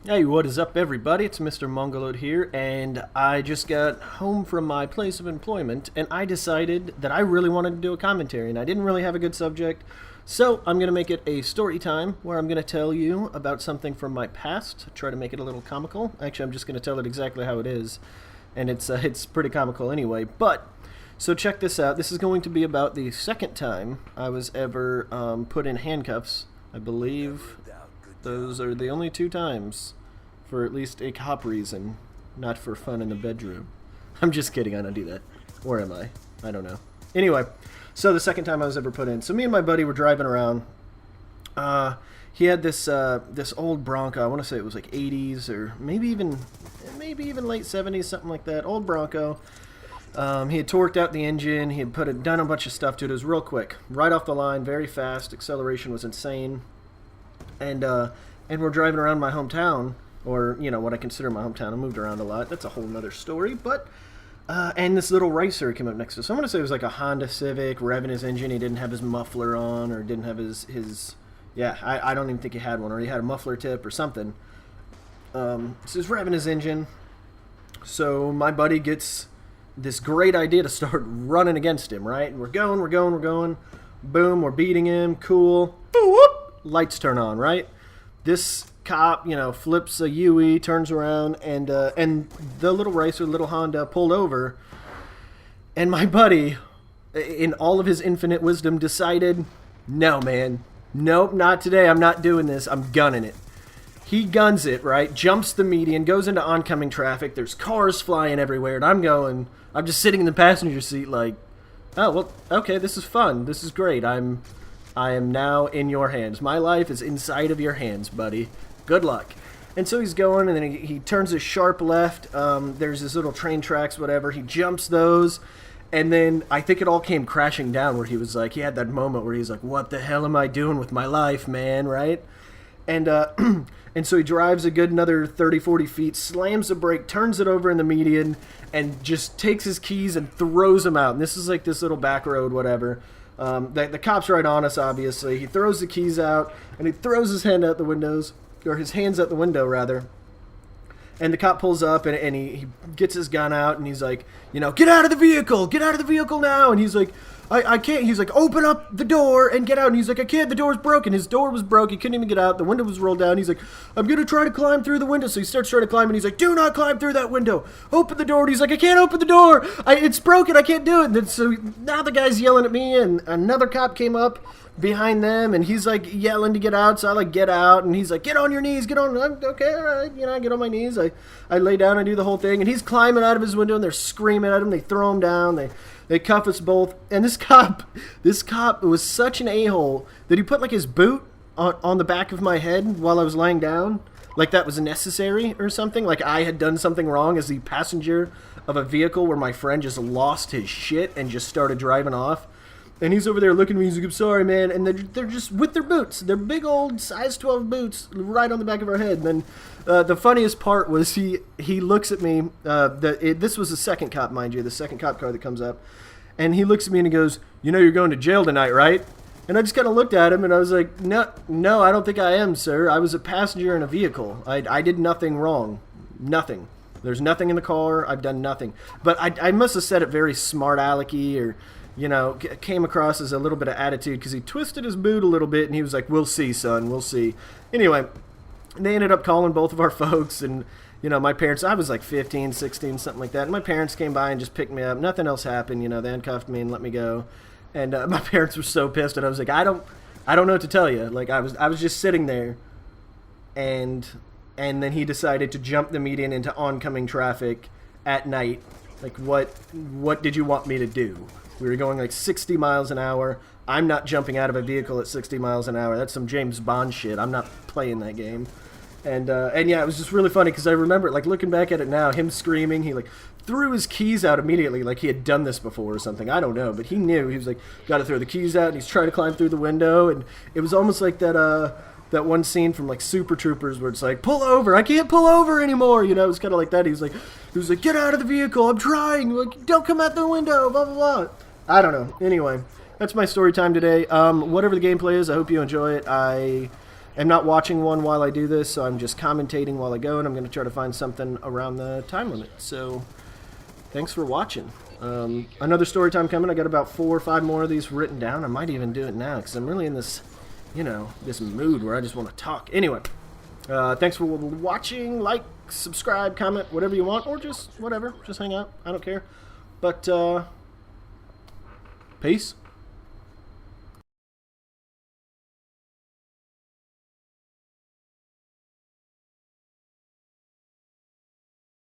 Hey, what is up, everybody? It's MrMongoload here, and I just got home from my place of employment, and I decided that I really wanted to do a commentary, and I didn't really have a good subject, so I'm going to make it a story time, where I'm going to tell you about something from my past, try to make it a little comical. Actually, I'm just going to tell it exactly how it is, and it's pretty comical anyway, but... So check this out. This is going to be about the second time I was ever put in handcuffs. I believe those are the only two times, for at least a cop reason, not for fun in the bedroom. I'm just kidding, I don't do that. Where am I? I don't know. Anyway, so the second time I was ever put in. So me and my buddy were driving around. He had this old Bronco. I want to say it was like 80s or maybe even late 70s, something like that. Old Bronco. He had torqued out the engine. He had done a bunch of stuff to it. It was real quick, right off the line, very fast. Acceleration was insane. And we're driving around my hometown, or what I consider my hometown. I moved around a lot. That's a whole nother story. But and this little racer came up next to us. So I'm gonna say it was like a Honda Civic, revving his engine. He didn't have his muffler on, or didn't have his yeah. I don't even think he had one, or he had a muffler tip or something. So he's revving his engine. So my buddy gets this great idea to start running against him, right? And we're going. Boom, we're beating him. Cool. Whoop, lights turn on, right? This cop, flips a UE, turns around, and the little racer, little Honda, pulled over. And my buddy, in all of his infinite wisdom, decided, no, man. Nope, not today. I'm not doing this. I'm gunning it. He guns it, right? Jumps the median, goes into oncoming traffic. There's cars flying everywhere, and I'm just sitting in the passenger seat like, oh, well, okay, this is fun. This is great. I am now in your hands. My life is inside of your hands, buddy. Good luck. And so he's going, and then he turns a sharp left. There's this little train tracks, whatever. He jumps those, and then I think it all came crashing down where he was like, he had that moment where he's like, what the hell am I doing with my life, man, right? And and so he drives a good another 30, 40 feet, slams the brake, turns it over in the median, and just takes his keys and throws them out. And this is like this little back road, whatever. The cop's right on us, obviously. He throws the keys out, and he throws his hand out the windows, or his hands out the window, rather. And the cop pulls up, and he gets his gun out, and he's like, get out of the vehicle now. And he's like, I can't. He's like, open up the door and get out. And he's like, I can't. The door's broken. His door was broke. He couldn't even get out. The window was rolled down. He's like, I'm going to try to climb through the window. So he starts trying to climb, and he's like, do not climb through that window. Open the door. And he's like, I can't open the door. It's broken. I can't do it. And then, so now the guy's yelling at me, and another cop came up behind them, and he's like yelling to get out. So I like get out, and he's like, get on your knees. Get on. Okay, all right. I get on my knees. I lay down. I do the whole thing, and he's climbing out of his window, and they're screaming at him. They throw him down. They cuff us both. And this cop was such an a-hole that he put like his boot on the back of my head while I was lying down. Like that was necessary or something. Like I had done something wrong as the passenger of a vehicle where my friend just lost his shit and just started driving off. And he's over there looking at me. He's like, I'm sorry, man. And they're just with their boots. They're big old size 12 boots right on the back of our head. And then the funniest part was he looks at me. This was the second cop, mind you, the second cop car that comes up. And he looks at me and he goes, you're going to jail tonight, right? And I just kind of looked at him and I was like, no, I don't think I am, sir. I was a passenger in a vehicle. I did nothing wrong. Nothing. There's nothing in the car. I've done nothing. But I must have said it very smart alecky or... came across as a little bit of attitude because he twisted his boot a little bit and he was like, we'll see, son, we'll see. Anyway, they ended up calling both of our folks and, my parents, I was like 15, 16, something like that. And my parents came by and just picked me up. Nothing else happened. They handcuffed me and let me go. And my parents were so pissed and I was like, I don't know what to tell you. Like I was just sitting there and then he decided to jump the median into oncoming traffic at night. Like what did you want me to do? We were going like 60 miles an hour. I'm not jumping out of a vehicle at 60 miles an hour. That's some James Bond shit. I'm not playing that game. And yeah, it was just really funny because I remember, like, looking back at it now, him screaming. He, like, threw his keys out immediately like he had done this before or something. I don't know, but he knew. He was like, got to throw the keys out, and he's trying to climb through the window. And it was almost like that one scene from, like, Super Troopers where it's like, pull over. I can't pull over anymore. It was kind of like that. He was like, get out of the vehicle. I'm trying. Like, don't come out the window, blah, blah, blah. I don't know. Anyway, that's my story time today. Whatever the gameplay is, I hope you enjoy it. am not watching one while I do this, so I'm just commentating while I go, and I'm going to try to find something around the time limit. So, thanks for watching. Another story time coming. I got about 4 or 5 more of these written down. I might even do it now because I'm really in this, this mood where I just want to talk. Anyway, thanks for watching. Like, subscribe, comment, whatever you want, or just whatever. Just hang out. I don't care. But, peace.